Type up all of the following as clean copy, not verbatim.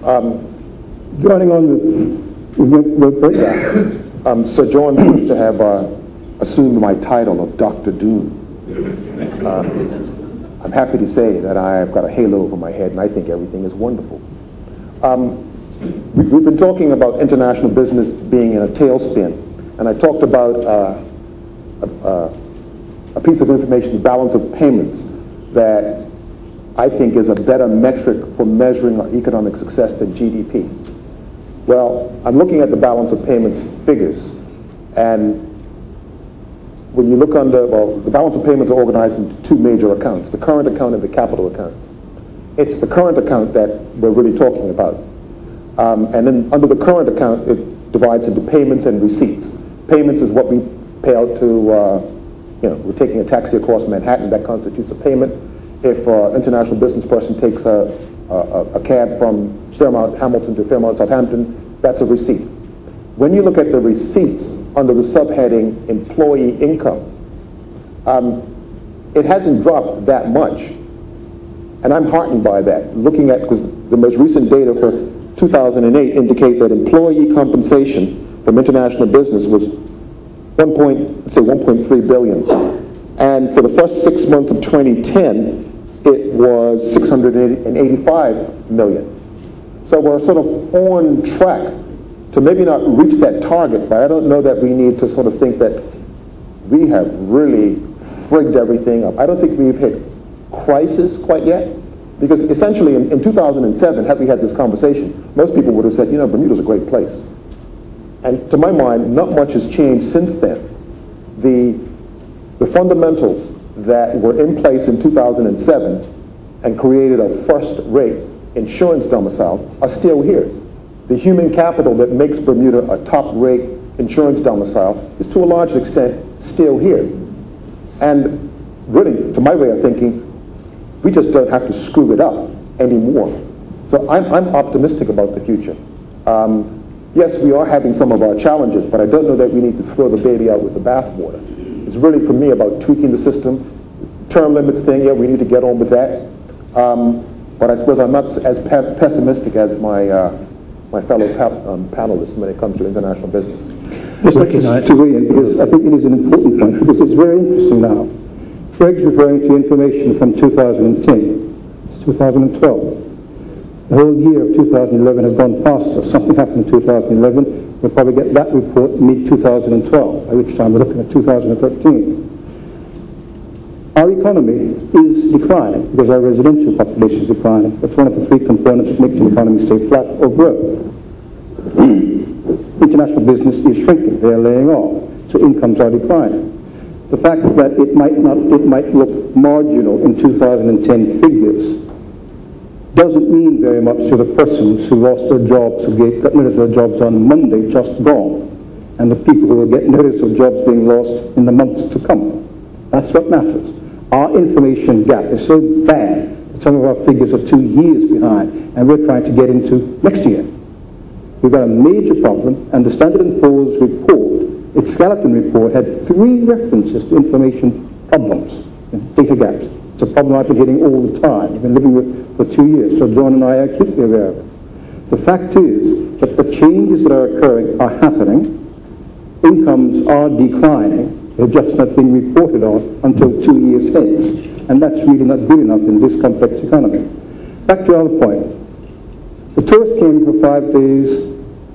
Joining on with Brett, Sir John seems to have assumed my title of Dr. Doom. I'm happy to say that I've got a halo over my head and I think everything is wonderful. We've been talking about international business being in a tailspin, and I talked about a piece of information, the balance of payments, that I think is a better metric for measuring our economic success than GDP. Well, I'm looking at the balance of payments figures, and when you look under, well, the balance of payments are organized into two major accounts, the current account and the capital account. It's the current account that we're really talking about. And then under the current account, it divides into payments and receipts. Payments is what we pay out to, we're taking a taxi across Manhattan, that constitutes a payment. If an international business person takes a cab from Fairmount Hamilton to Fairmount Southampton, that's a receipt. When you look at the receipts under the subheading employee income, it hasn't dropped that much. And I'm heartened by that. Looking at, because the most recent data for 2008 indicate that employee compensation from international business was 1.3 billion. And for the first 6 months of 2010, it was 685 million. So we're sort of on track to maybe not reach that target, but I don't know that we need to sort of think that we have really frigged everything up. I don't think we've hit crisis quite yet, because essentially in 2007, had we had this conversation, most people would have said, Bermuda's a great place. And to my mind, not much has changed since then. The fundamentals that were in place in 2007 and created a first-rate insurance domicile are still here. The human capital that makes Bermuda a top-rate insurance domicile is to a large extent still here. And really, to my way of thinking, we just don't have to screw it up anymore. So I'm optimistic about the future. Yes, we are having some of our challenges, but I don't know that we need to throw the baby out with the bathwater. It's really, for me, about tweaking the system. Term limits thing, yeah, we need to get on with that. But I suppose I'm not as pessimistic as my fellow panelists when it comes to international business. Just like to weigh in, because I think it is an important point, because it's very interesting now. Greg's referring to information from 2010. It's 2012. The whole year of 2011 has gone past us. Something happened in 2011. We'll probably get that report mid-2012, by which time we're looking at 2013. Our economy is declining because our residential population is declining. That's one of the three components that make the economy stay flat or grow. International business is shrinking. They're laying off. So incomes are declining. The fact that it might look marginal in 2010 figures doesn't mean very much to the persons who lost their jobs, who got notice of their jobs on Monday, just gone, and the people who will get notice of jobs being lost in the months to come. That's what matters. Our information gap is so bad that some of our figures are 2 years behind, and we're trying to get into next year. We've got a major problem, and the Standard & Poor's report, its skeleton report, had 3 references to information problems, data gaps. It's a problem I've been hitting all the time. I've been living with for 2 years, so John and I are acutely aware of it. The fact is that the changes that are occurring are happening. Incomes are declining. They're just not being reported on until 2 years hence. And that's really not good enough in this complex economy. Back to our point. The tourist came for 5 days,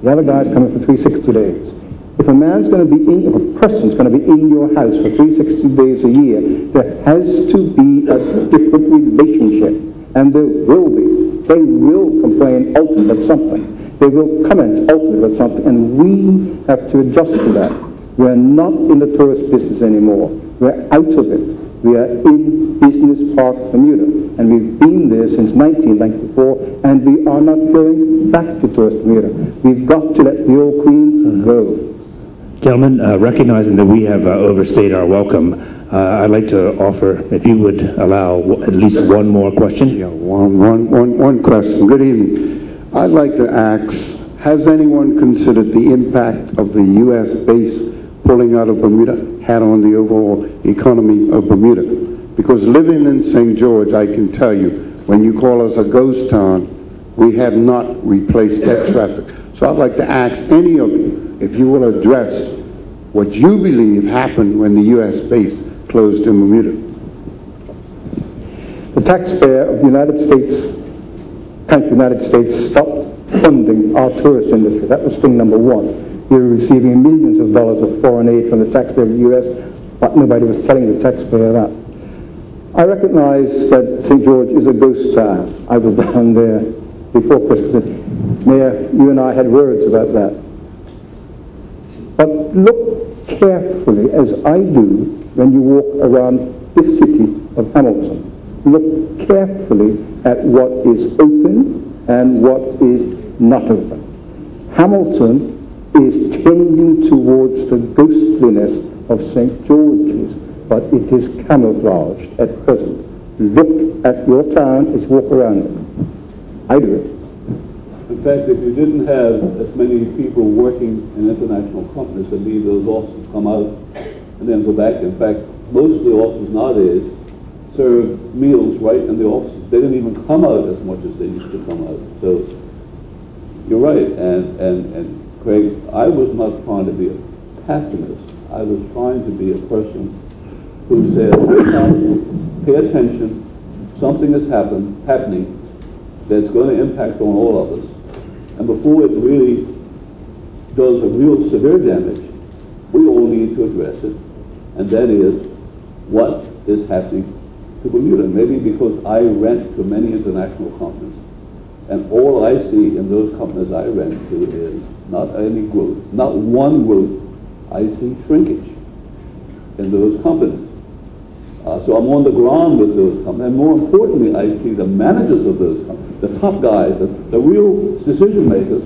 the other guy's coming for 360 days. If a man's going to be in, if a person's going to be in your house for 360 days a year, there has to be a different relationship. And there will be. They will complain ultimately about something. They will comment ultimately about something. And we have to adjust to that. We're not in the tourist business anymore. We're out of it. We are in Business Park Bermuda. And we've been there since 1994. And we are not going back to tourist Bermuda. We've got to let the old queen go. Gentlemen, recognizing that we have overstayed our welcome, I'd like to offer, if you would allow at least one more question. Yeah, one question. Good evening. I'd like to ask, has anyone considered the impact of the U.S. base pulling out of Bermuda had on the overall economy of Bermuda? Because living in St. George, I can tell you, when you call us a ghost town, We have not replaced that traffic. So I'd like to ask any of you if you will address what you believe happened when the U.S. base closed in Bermuda. The taxpayer of the United States, country United States, stopped funding our tourist industry. That was thing number one. We were receiving millions of dollars of foreign aid from the taxpayer of the U.S., but nobody was telling the taxpayer that. I recognize that St. George is a ghost town. I was down there before Christmas. Mayor, you and I had words about that. But look carefully, as I do, when you walk around the city of Hamilton. Look carefully at what is open and what is not open. Hamilton is tending towards the ghostliness of St. George's, but it is camouflaged at present. Look at your town as you walk around it. I do it. In fact, if you didn't have as many people working in international companies that leave those offices, come out, and then go back. In fact, most of the offices nowadays serve meals right in the offices. They didn't even come out as much as they used to come out. So you're right, and Craig, I was not trying to be a pessimist. I was trying to be a person who said, pay attention, something is happening that's going to impact on all of us. And before it really does a real severe damage, we all need to address it. And that is what is happening to Bermuda. Maybe because I rent to many international companies, and all I see in those companies I rent to is not any growth, not one growth. I see shrinkage in those companies. So I'm on the ground with those companies, and more importantly, I see the managers of those companies, the top guys, the real decision makers,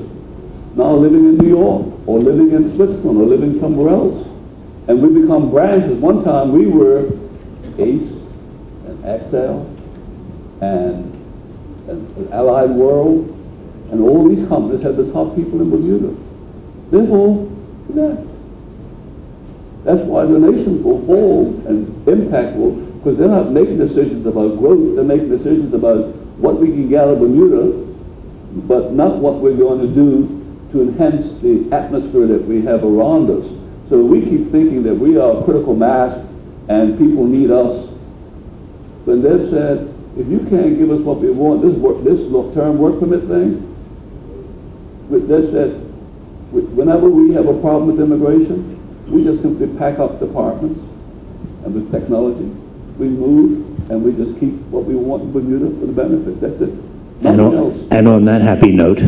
now living in New York, or living in Switzerland, or living somewhere else. And we become branches. One time we were ACE, and Excel, and Allied World, and all these companies had the top people in Bermuda. They've all left. That's why the nations will fall and impact will, because they're not making decisions about growth, they're making decisions about what we can get out of Bermuda, but not what we're going to do to enhance the atmosphere that we have around us. So we keep thinking that we are a critical mass and people need us. When they've said, if you can't give us what we want, this term work permit thing, they said, whenever we have a problem with immigration, we just simply pack up departments, and with technology, we move, and we just keep what we want in Bermuda for the benefit. That's it. Nothing else. And on that happy note,